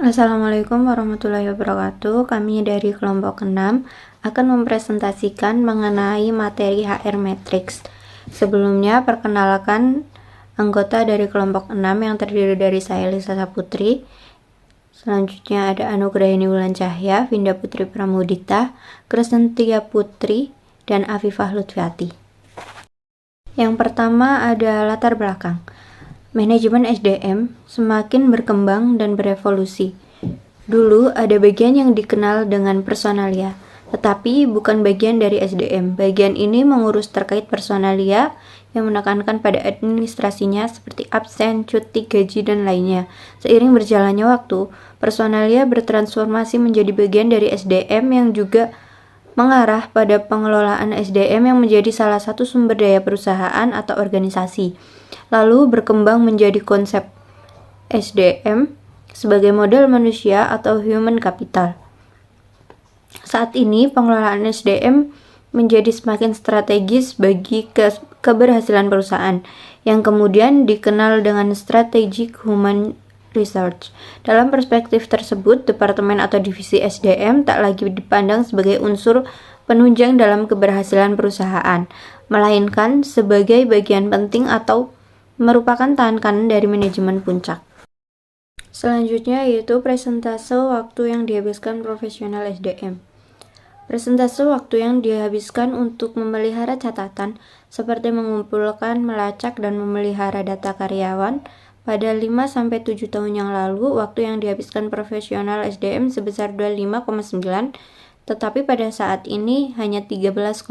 Assalamualaikum warahmatullahi wabarakatuh. Kami dari kelompok 6 akan mempresentasikan mengenai materi HR Matrix. Sebelumnya, perkenalkan anggota dari kelompok 6 yang terdiri dari saya, Lisa Saputri. Selanjutnya ada Anugrahini Wulan Cahya, Vinda Putri Pramudita, Kresentia Putri, dan Afifah Lutfiati. Yang pertama ada latar belakang. Manajemen SDM semakin berkembang dan berevolusi. Dulu ada bagian yang dikenal dengan personalia, tetapi bukan bagian dari SDM. Bagian ini mengurus terkait personalia yang menekankan pada administrasinya seperti absen, cuti, gaji, dan lainnya. Seiring berjalannya waktu, personalia bertransformasi menjadi bagian dari SDM yang juga mengarah pada pengelolaan SDM yang menjadi salah satu sumber daya perusahaan atau organisasi. Lalu berkembang menjadi konsep SDM sebagai model manusia atau human capital. Saat ini pengelolaan SDM menjadi semakin strategis bagi keberhasilan perusahaan, yang kemudian dikenal dengan strategic human research. Dalam perspektif tersebut, departemen atau divisi SDM tak lagi dipandang sebagai unsur penunjang dalam keberhasilan perusahaan, melainkan sebagai bagian penting atau merupakan tangan kanan dari manajemen puncak. Selanjutnya yaitu presentase waktu yang dihabiskan profesional SDM. Presentase waktu yang dihabiskan untuk memelihara catatan seperti mengumpulkan, melacak, dan memelihara data karyawan. Pada 5-7 tahun yang lalu, waktu yang dihabiskan profesional SDM sebesar 25,9, tetapi pada saat ini hanya 13,2.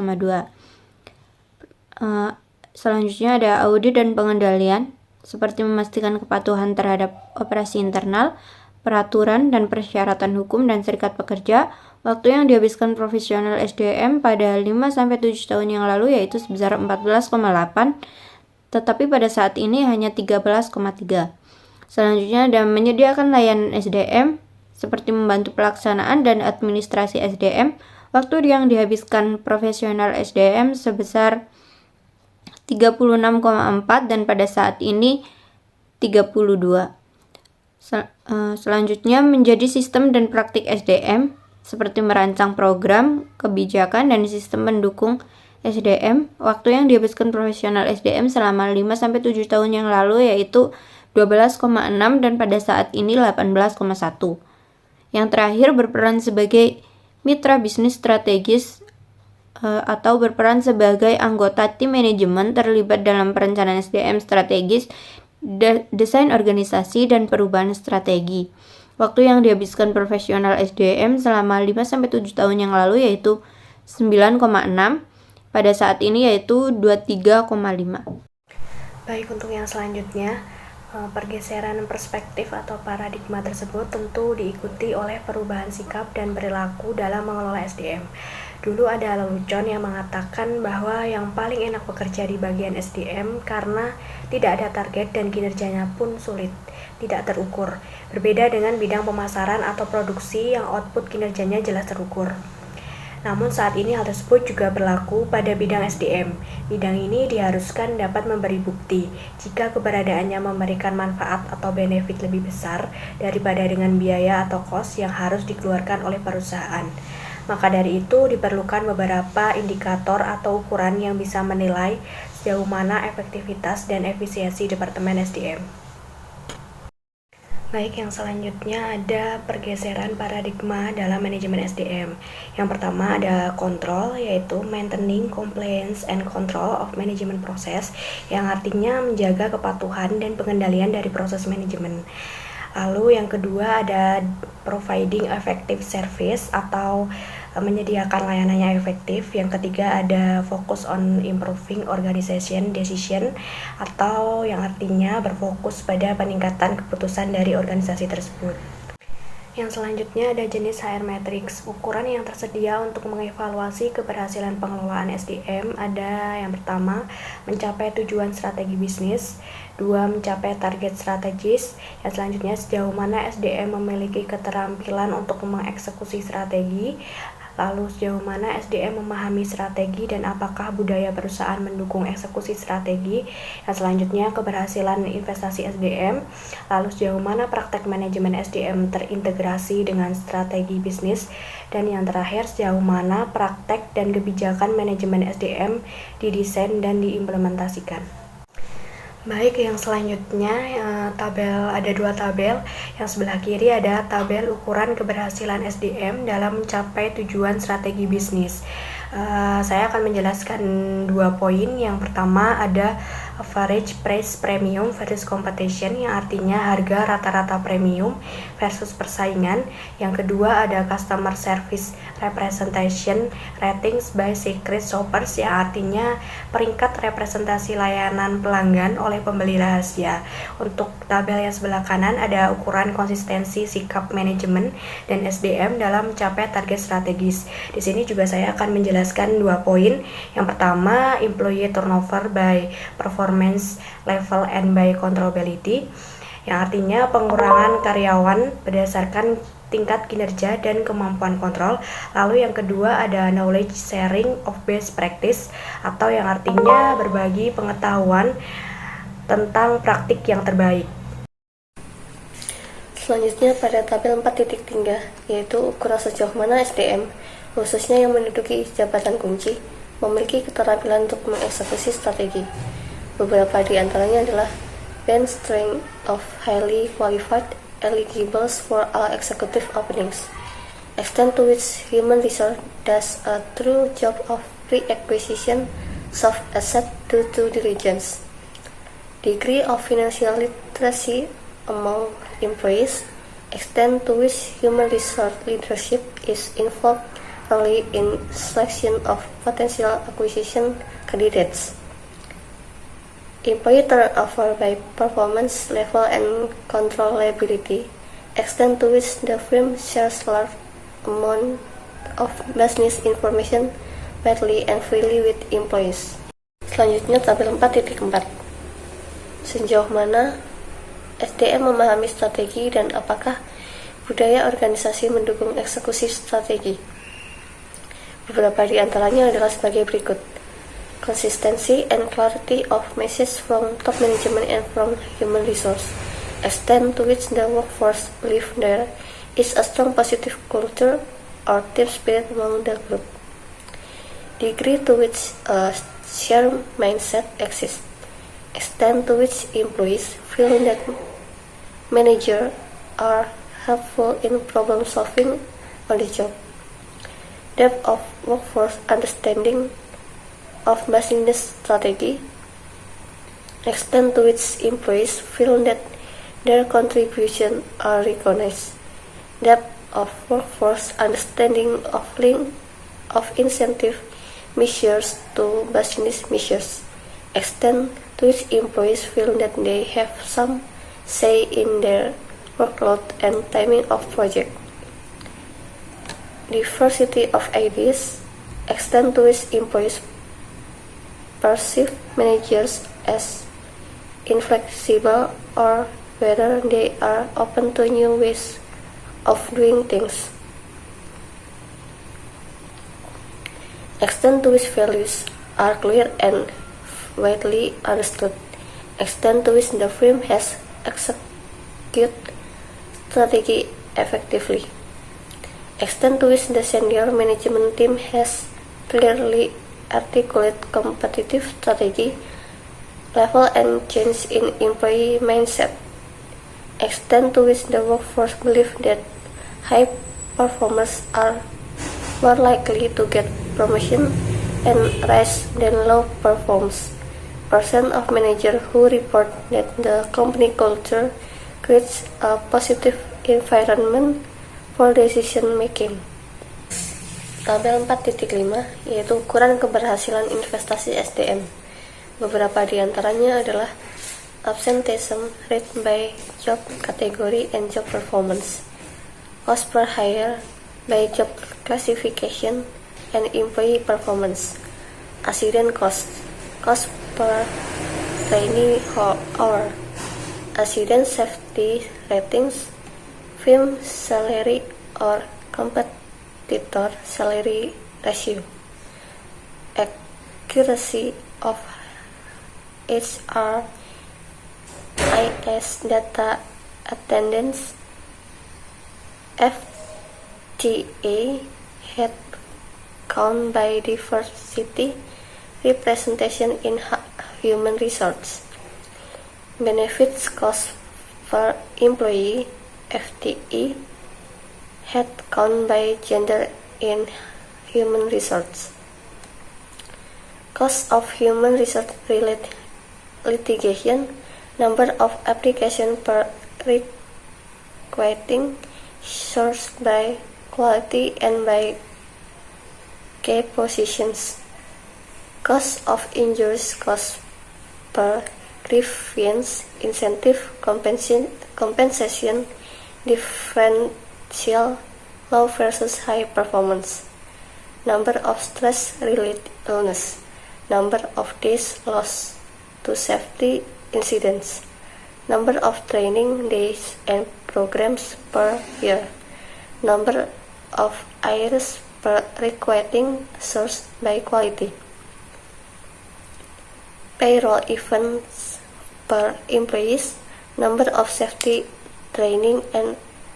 Selanjutnya ada audit dan pengendalian, seperti memastikan kepatuhan terhadap operasi internal, peraturan dan persyaratan hukum dan serikat pekerja. Waktu yang dihabiskan profesional SDM pada 5-7 tahun yang lalu yaitu sebesar 14,8, tetapi pada saat ini hanya 13,3. Selanjutnya ada menyediakan layanan SDM, seperti membantu pelaksanaan dan administrasi SDM. Waktu yang dihabiskan profesional SDM sebesar 36,4 dan pada saat ini 32. Selanjutnya menjadi sistem dan praktik SDM, seperti merancang program, kebijakan, dan sistem pendukung SDM. Waktu yang dihabiskan profesional SDM selama 5-7 tahun yang lalu yaitu 12,6 dan pada saat ini 18,1. Yang terakhir berperan sebagai mitra bisnis strategis atau berperan sebagai anggota tim manajemen terlibat dalam perencanaan SDM strategis, desain organisasi, dan perubahan strategi. Waktu yang dihabiskan profesional SDM selama 5-7 tahun yang lalu yaitu 9,6, pada saat ini yaitu 23,5. Baik, untuk yang selanjutnya, pergeseran perspektif atau paradigma tersebut tentu diikuti oleh perubahan sikap dan perilaku dalam mengelola SDM. Dulu ada lelucon yang mengatakan bahwa yang paling enak bekerja di bagian SDM karena tidak ada target dan kinerjanya pun sulit, tidak terukur. Berbeda dengan bidang pemasaran atau produksi yang output kinerjanya jelas terukur. Namun saat ini hal tersebut juga berlaku pada bidang SDM. Bidang ini diharuskan dapat memberi bukti jika keberadaannya memberikan manfaat atau benefit lebih besar daripada dengan biaya atau kos yang harus dikeluarkan oleh perusahaan. Maka dari itu diperlukan beberapa indikator atau ukuran yang bisa menilai sejauh mana efektivitas dan efisiensi Departemen SDM. Baik, yang selanjutnya ada pergeseran paradigma dalam manajemen SDM. Yang pertama ada kontrol, yaitu maintaining compliance and control of management process, yang artinya menjaga kepatuhan dan pengendalian dari proses manajemen. Lalu yang kedua ada providing effective service atau menyediakan layanan yang efektif. Yang ketiga ada focus on improving organization decision atau yang artinya berfokus pada peningkatan keputusan dari organisasi tersebut. Yang selanjutnya ada jenis HR Matrix. Ukuran yang tersedia untuk mengevaluasi keberhasilan pengelolaan SDM ada yang pertama, mencapai tujuan strategi bisnis, 2. Mencapai target strategis, yang selanjutnya sejauh mana SDM memiliki keterampilan untuk mengeksekusi strategi, Lalu sejauh mana SDM memahami strategi dan apakah budaya perusahaan mendukung eksekusi strategi? Yang selanjutnya keberhasilan investasi SDM. Lalu sejauh mana praktek manajemen SDM terintegrasi dengan strategi bisnis? Dan yang terakhir sejauh mana praktek dan kebijakan manajemen SDM didesain dan diimplementasikan. Baik, yang selanjutnya ada dua tabel. Yang sebelah kiri ada tabel ukuran keberhasilan SDM dalam mencapai tujuan strategi bisnis. Saya akan menjelaskan 2 poin. Yang pertama ada average price premium versus competition, yang artinya harga rata-rata premium versus persaingan. Yang kedua ada customer service representation ratings by secret shoppers, yang artinya peringkat representasi layanan pelanggan oleh pembeli rahasia. Untuk tabel yang sebelah kanan ada ukuran konsistensi sikap manajemen dan SDM dalam mencapai target strategis. Di sini juga saya akan menjelaskan 2 poin. Yang pertama, employee turnover by performance level and by controllability, yang artinya pengurangan karyawan berdasarkan tingkat kinerja dan kemampuan kontrol. Lalu yang kedua ada knowledge sharing of best practice, atau yang artinya berbagi pengetahuan tentang praktik yang terbaik. Selanjutnya pada tabel 4.3, yaitu ukuran sejauh mana SDM, khususnya yang menduduki jabatan kunci, memiliki keterampilan untuk mengeksekusi strategi. Beberapa di antaranya adalah bench strength of highly qualified eligibles for all executive openings, extent to which human resource does a true job of pre-acquisition soft asset due to diligence, degree of financial literacy among employees, extent to which human resource leadership is involved early in selection of potential acquisition candidates, employee turnover by performance level and controllability, extent to which the firm shares large amount of business information widely and freely with employees. Selanjutnya tabel 4.4. Sejauh mana SDM memahami strategi dan apakah budaya organisasi mendukung eksekusi strategi? Beberapa di antaranya adalah sebagai berikut. Consistency and clarity of message from top management and from human resource, extent to which the workforce believe there is a strong positive culture or team spirit among the group, degree to which a shared mindset exists, extent to which employees feel that managers are helpful in problem solving on the job, depth of workforce understanding of business strategy, extent to which employees feel that their contributions are recognized, depth of workforce understanding of link of incentive measures to business measures, extent to which employees feel that they have some say in their workload and timing of project, diversity of ideas, extent to which employees perceive managers as inflexible or whether they are open to new ways of doing things, extent to which values are clear and widely understood, extent to which the firm has executed strategy effectively, extent to which the senior management team has clearly articulate competitive strategy, level and change in employee mindset, extent to which the workforce believe that high performers are more likely to get promotion and rise than low performers, percent of managers who report that the company culture creates a positive environment for decision making. Tabel 4.5, yaitu ukuran keberhasilan investasi SDM. Beberapa di antaranya adalah absenteeism rate by job category and job performance, cost per hire by job classification and employee performance, accident cost, cost per trainee hour, accident safety ratings, firm salary or competitor-salary ratio, accuracy of HRIS data, attendance, FTA, head count by diversity, representation in human resources, benefits cost per employee, FTE, head count by gender in human resources, cost of human resource related litigation, number of applications per requesting, sourced by quality and by key positions, cost of injuries, cost per grievance, incentive, compensation, differential, low versus high performance, number of stress-related illness, number of days lost to safety incidents, number of training days and programs per year, number of hours per requesting, sourced by quality, payroll events per employees, number of safety training and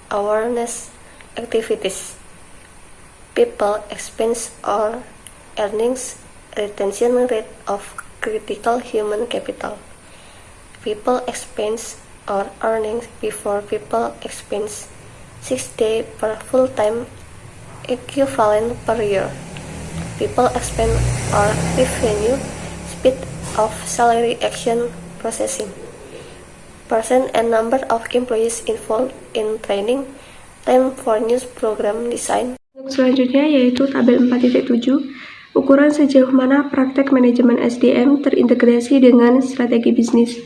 awareness activities, people expense or earnings, retention rate of critical human capital, people expense or earnings before people expense, 6 days per full-time equivalent per year, people expense or revenue, speed of salary action processing, percent and number of employees involved in training, time for new program design. Selanjutnya yaitu tabel 4.7, ukuran sejauh mana praktek manajemen SDM terintegrasi dengan strategi bisnis.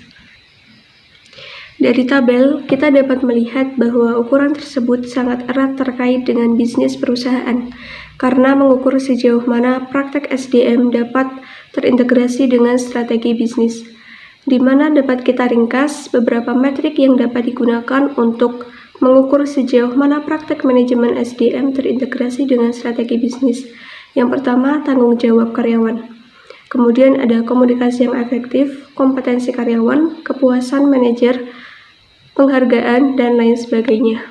Dari tabel, kita dapat melihat bahwa ukuran tersebut sangat erat terkait dengan bisnis perusahaan, karena mengukur sejauh mana praktek SDM dapat terintegrasi dengan strategi bisnis, di mana dapat kita ringkas beberapa metrik yang dapat digunakan untuk mengukur sejauh mana praktek manajemen SDM terintegrasi dengan strategi bisnis. Yang pertama, tanggung jawab karyawan. Kemudian ada komunikasi yang efektif, kompetensi karyawan, kepuasan manajer, penghargaan, dan lain sebagainya.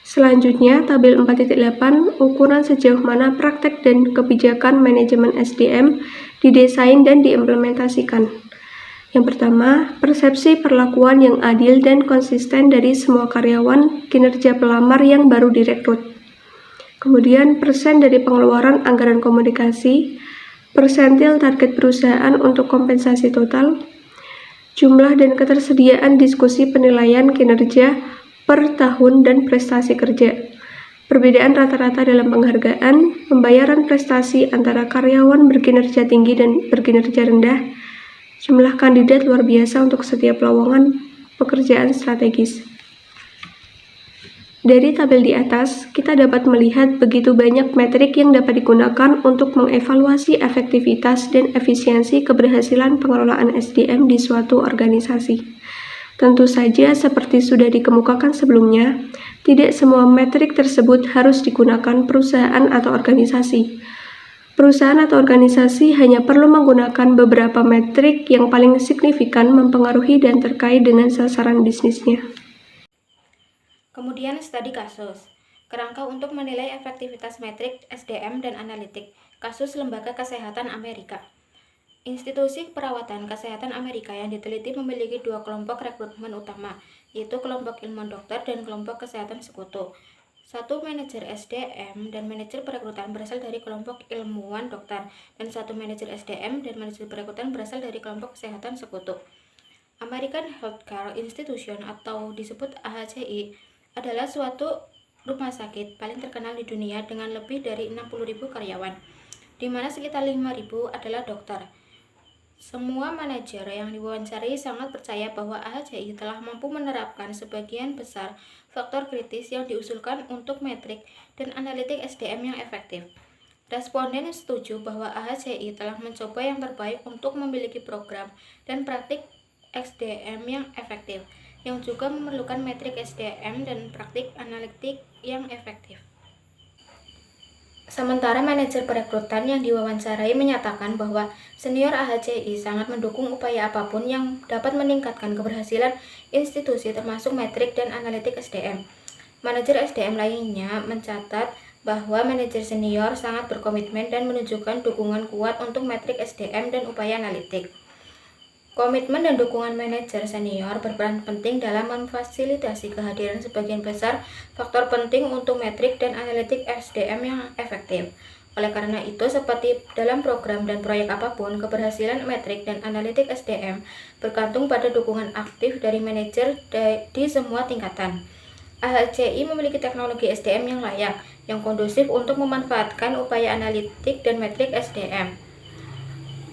Selanjutnya, tabel 4.8, ukuran sejauh mana praktek dan kebijakan manajemen SDM didesain dan diimplementasikan. Yang pertama, persepsi perlakuan yang adil dan konsisten dari semua karyawan kinerja pelamar yang baru direkrut. Kemudian, persen dari pengeluaran anggaran komunikasi, persentil target perusahaan untuk kompensasi total, jumlah dan ketersediaan diskusi penilaian kinerja per tahun dan prestasi kerja, perbedaan rata-rata dalam penghargaan, pembayaran prestasi antara karyawan berkinerja tinggi dan berkinerja rendah, jumlah kandidat luar biasa untuk setiap lowongan pekerjaan strategis. Dari tabel di atas, kita dapat melihat begitu banyak metrik yang dapat digunakan untuk mengevaluasi efektivitas dan efisiensi keberhasilan pengelolaan SDM di suatu organisasi. Tentu saja, seperti sudah dikemukakan sebelumnya, tidak semua metrik tersebut harus digunakan perusahaan atau organisasi. Perusahaan atau organisasi hanya perlu menggunakan beberapa metrik yang paling signifikan mempengaruhi dan terkait dengan sasaran bisnisnya. Kemudian studi kasus. Kerangka untuk menilai efektivitas metrik SDM dan analitik. Kasus Lembaga Kesehatan Amerika. Institusi perawatan kesehatan Amerika yang diteliti memiliki dua kelompok rekrutmen utama, yaitu kelompok ilmuwan dokter dan kelompok kesehatan sekutu. Satu manajer SDM dan manajer perekrutan berasal dari kelompok ilmuwan dokter, dan satu manajer SDM dan manajer perekrutan berasal dari kelompok kesehatan sekutu. American Healthcare Institution atau disebut AHCI adalah suatu rumah sakit paling terkenal di dunia dengan lebih dari 60.000 karyawan, di mana sekitar 5.000 adalah dokter. Semua manajer yang diwawancari sangat percaya bahwa AHCI telah mampu menerapkan sebagian besar faktor kritis yang diusulkan untuk metrik dan analitik SDM yang efektif. Responden setuju bahwa AHCI telah mencoba yang terbaik untuk memiliki program dan praktik SDM yang efektif, yang juga memerlukan metrik SDM dan praktik analitik yang efektif. Sementara manajer perekrutan yang diwawancarai menyatakan bahwa senior AHCI sangat mendukung upaya apapun yang dapat meningkatkan keberhasilan institusi termasuk metrik dan analitik SDM. Manajer SDM lainnya mencatat bahwa manajer senior sangat berkomitmen dan menunjukkan dukungan kuat untuk metrik SDM dan upaya analitik. Komitmen dan dukungan manajer senior berperan penting dalam memfasilitasi kehadiran sebagian besar faktor penting untuk metrik dan analitik SDM yang efektif. Oleh karena itu, seperti dalam program dan proyek apapun, keberhasilan metrik dan analitik SDM bergantung pada dukungan aktif dari manajer di semua tingkatan. AHCI memiliki teknologi SDM yang layak, yang kondusif untuk memanfaatkan upaya analitik dan metrik SDM.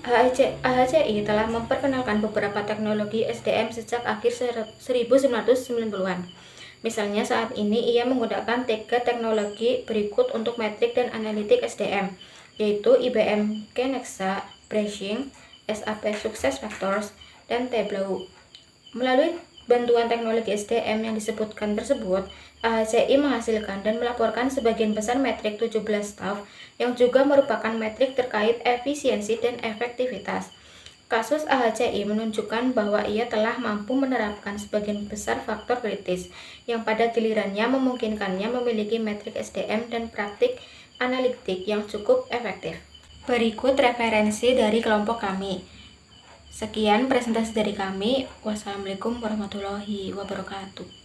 AHCI telah memperkenalkan beberapa teknologi SDM sejak akhir 1990-an. Misalnya saat ini ia menggunakan 3 teknologi berikut untuk metrik dan analitik SDM, yaitu IBM Kenexa, Bracing, SAP SuccessFactors, dan Tableau. Melalui bantuan teknologi SDM yang disebutkan tersebut, AHCI menghasilkan dan melaporkan sebagian besar metrik 17 staff yang juga merupakan metrik terkait efisiensi dan efektivitas. Kasus AHCI menunjukkan bahwa ia telah mampu menerapkan sebagian besar faktor kritis yang pada gilirannya memungkinkannya memiliki metrik SDM dan praktik analitik yang cukup efektif. Berikut referensi dari kelompok kami. Sekian presentasi dari kami. Wassalamualaikum warahmatullahi wabarakatuh.